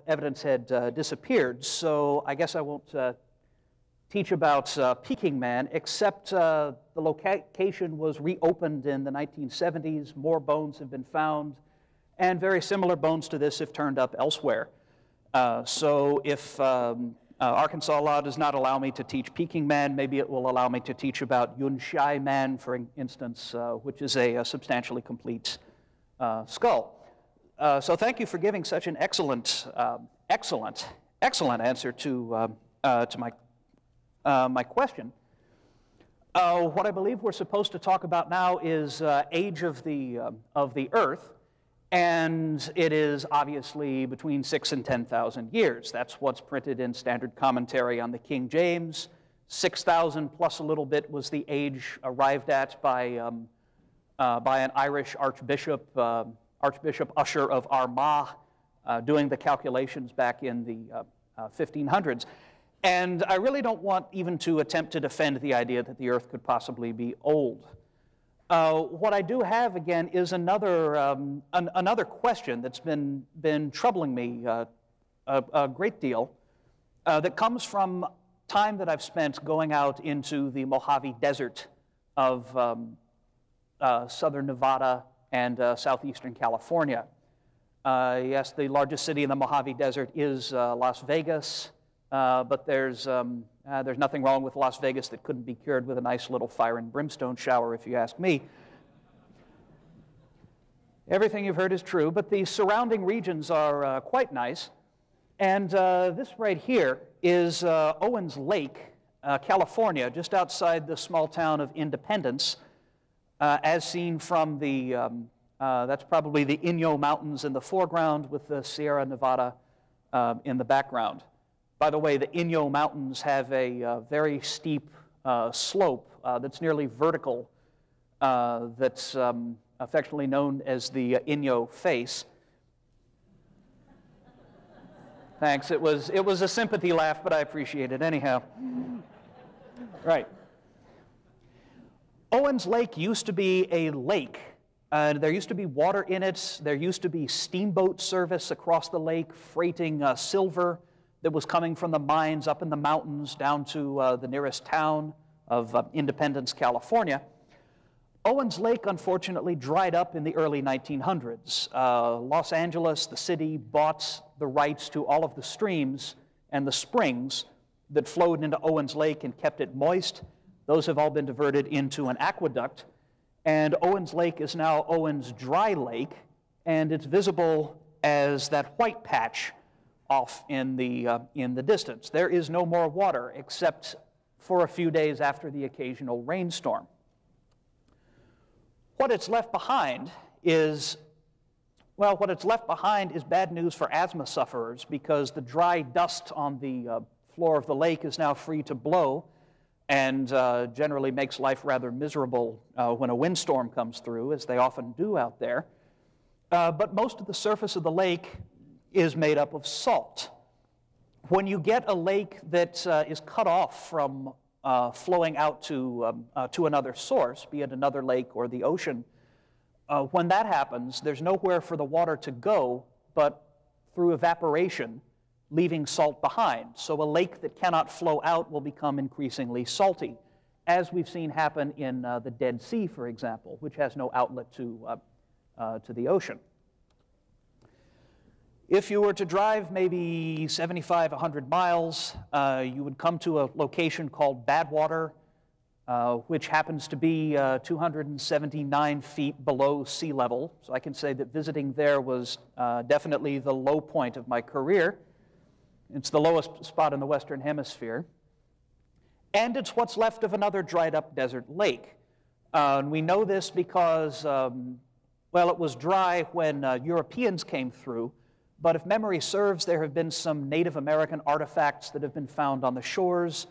evidence had disappeared, so I guess I won't teach about Peking Man, except the location was reopened in the 1970s. More bones have been found, and very similar bones to this have turned up elsewhere. So if Arkansas law does not allow me to teach Peking Man, maybe it will allow me to teach about Yunshai Man, for instance, which is a substantially complete skull. So thank you for giving such an excellent answer to my question. What I believe we're supposed to talk about now is age of the Earth, and it is obviously between 6,000 and 10,000 years. That's what's printed in standard commentary on the King James. 6,000 plus a little bit was the age arrived at by an Irish archbishop, Archbishop Usher of Armagh, doing the calculations back in the 1500s. And I really don't want even to attempt to defend the idea that the Earth could possibly be old. What I do have, again, is another question that's been troubling me a great deal, that comes from time that I've spent going out into the Mojave Desert of southern Nevada and southeastern California. Yes, the largest city in the Mojave Desert is Las Vegas, but there's nothing wrong with Las Vegas that couldn't be cured with a nice little fire and brimstone shower, if you ask me. Everything you've heard is true, but the surrounding regions are quite nice. And this right here is Owens Lake, California, just outside the small town of Independence, as seen from the, that's probably the Inyo Mountains in the foreground with the Sierra Nevada in the background. By the way, the Inyo Mountains have a very steep slope that's nearly vertical, that's affectionately known as the Inyo Face. Thanks. It was a sympathy laugh, but I appreciate it anyhow. Right. Owens Lake used to be a lake. There used to be water in it. There used to be steamboat service across the lake, freighting silver that was coming from the mines up in the mountains down to the nearest town of Independence, California. Owens Lake, unfortunately, dried up in the early 1900s. Los Angeles, the city, bought the rights to all of the streams and the springs that flowed into Owens Lake and kept it moist. Those have all been diverted into an aqueduct. And Owens Lake is now Owens Dry Lake, and it's visible as that white patch off in the distance. There is no more water except for a few days after the occasional rainstorm. What it's left behind is, well, what it's left behind is bad news for asthma sufferers, because the dry dust on the floor of the lake is now free to blow, and generally makes life rather miserable when a windstorm comes through, as they often do out there. But most of the surface of the lake is made up of salt. When you get a lake that is cut off from flowing out to another source, be it another lake or the ocean, when that happens, there's nowhere for the water to go but through evaporation, leaving salt behind. So a lake that cannot flow out will become increasingly salty, as we've seen happen in the Dead Sea, for example, which has no outlet to the ocean. If you were to drive maybe 75, 100 miles, you would come to a location called Badwater, which happens to be 279 feet below sea level. So I can say that visiting there was definitely the low point of my career. It's the lowest spot in the Western Hemisphere. And it's what's left of another dried up desert lake. And we know this because, well, it was dry when Europeans came through. But if memory serves, there have been some Native American artifacts that have been found on the shores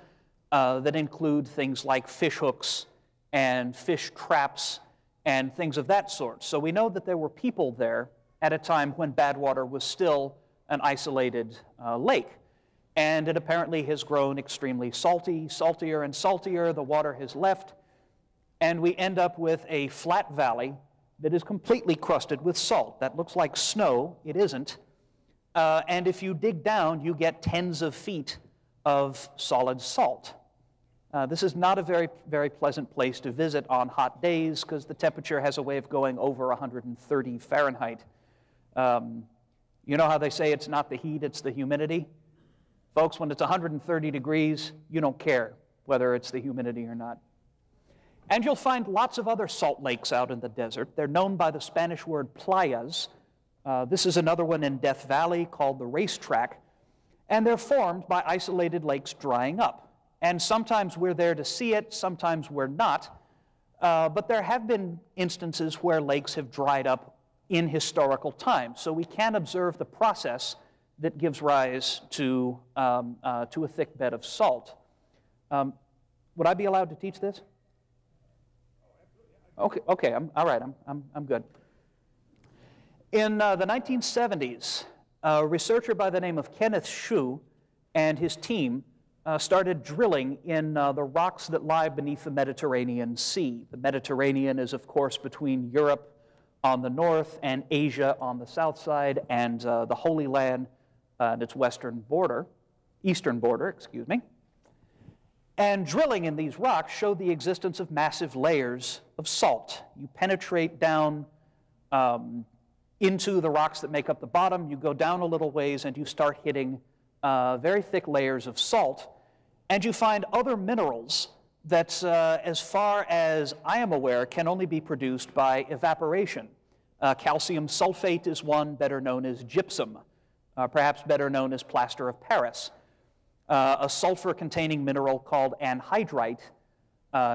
that include things like fish hooks and fish traps and things of that sort. So we know that there were people there at a time when Badwater was still an isolated lake. And it apparently has grown extremely salty, saltier and saltier. The water has left, and we end up with a flat valley that is completely crusted with salt. That looks like snow. It isn't. and if you dig down, you get tens of feet of solid salt. This is not a very, very pleasant place to visit on hot days because the temperature has a way of going over 130 Fahrenheit. You know how they say it's not the heat, it's the humidity? Folks, when it's 130 degrees, you don't care whether it's the humidity or not. And you'll find lots of other salt lakes out in the desert. They're known by the Spanish word playas. This is another one in Death Valley called the Racetrack. And they're formed by isolated lakes drying up. And sometimes we're there to see it, sometimes we're not. But there have been instances where lakes have dried up in historical times. So we can observe the process that gives rise to a thick bed of salt. Would I be allowed to teach this? Okay, all right, I'm good. In the 1970s, a researcher by the name of Kenneth Shue and his team started drilling in the rocks that lie beneath the Mediterranean Sea. The Mediterranean is, of course, between Europe on the north and Asia on the south side, and the Holy Land and its eastern border, excuse me. And drilling in these rocks showed the existence of massive layers of salt. You penetrate down into the rocks that make up the bottom, you go down a little ways, and you start hitting very thick layers of salt. And you find other minerals that, as far as I am aware, can only be produced by evaporation. Calcium sulfate is one, better known as gypsum, perhaps better known as plaster of Paris. A sulfur-containing mineral called anhydrite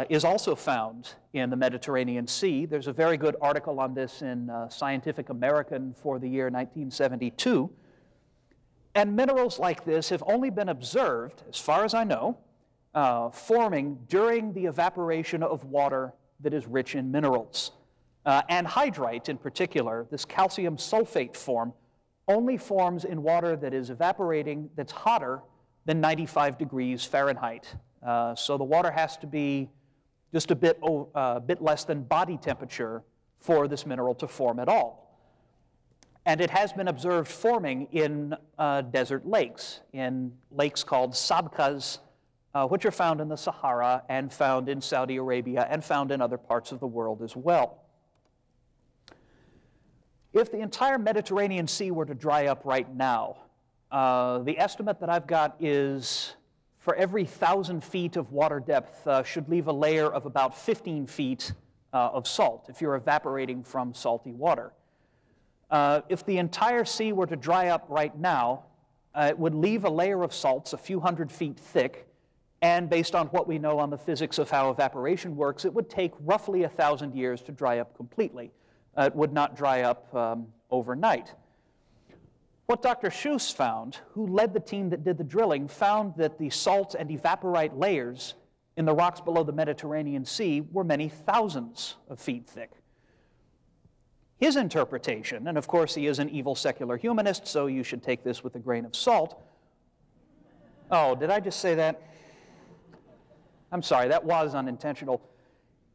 is also found in the Mediterranean Sea. There's a very good article on this in Scientific American for the year 1972. And minerals like this have only been observed, as far as I know, forming during the evaporation of water that is rich in minerals. Anhydrite, in particular, this calcium sulfate form, only forms in water that is evaporating, that's hotter than 95 degrees Fahrenheit. So the water has to be just a bit less than body temperature for this mineral to form at all. And it has been observed forming in desert lakes, in lakes called sabkhas, which are found in the Sahara and found in Saudi Arabia and found in other parts of the world as well. If the entire Mediterranean Sea were to dry up right now, the estimate that I've got is for every 1,000 feet of water depth should leave a layer of about 15 feet of salt if you're evaporating from salty water. If the entire sea were to dry up right now, it would leave a layer of salts a few hundred feet thick, and based on what we know on the physics of how evaporation works, it would take roughly 1,000 years to dry up completely. It would not dry up overnight. What Dr. Schuss found, who led the team that did the drilling, found that the salt and evaporite layers in the rocks below the Mediterranean Sea were many thousands of feet thick. His interpretation, and of course he is an evil secular humanist, so you should take this with a grain of salt. Oh, did I just say that? I'm sorry, that was unintentional.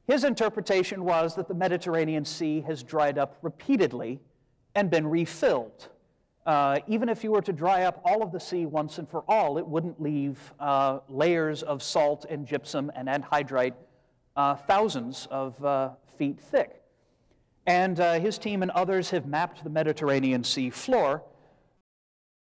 His interpretation was that the Mediterranean Sea has dried up repeatedly and been refilled. Even if you were to dry up all of the sea once and for all, it wouldn't leave layers of salt and gypsum and anhydrite thousands of feet thick. And his team and others have mapped the Mediterranean Sea floor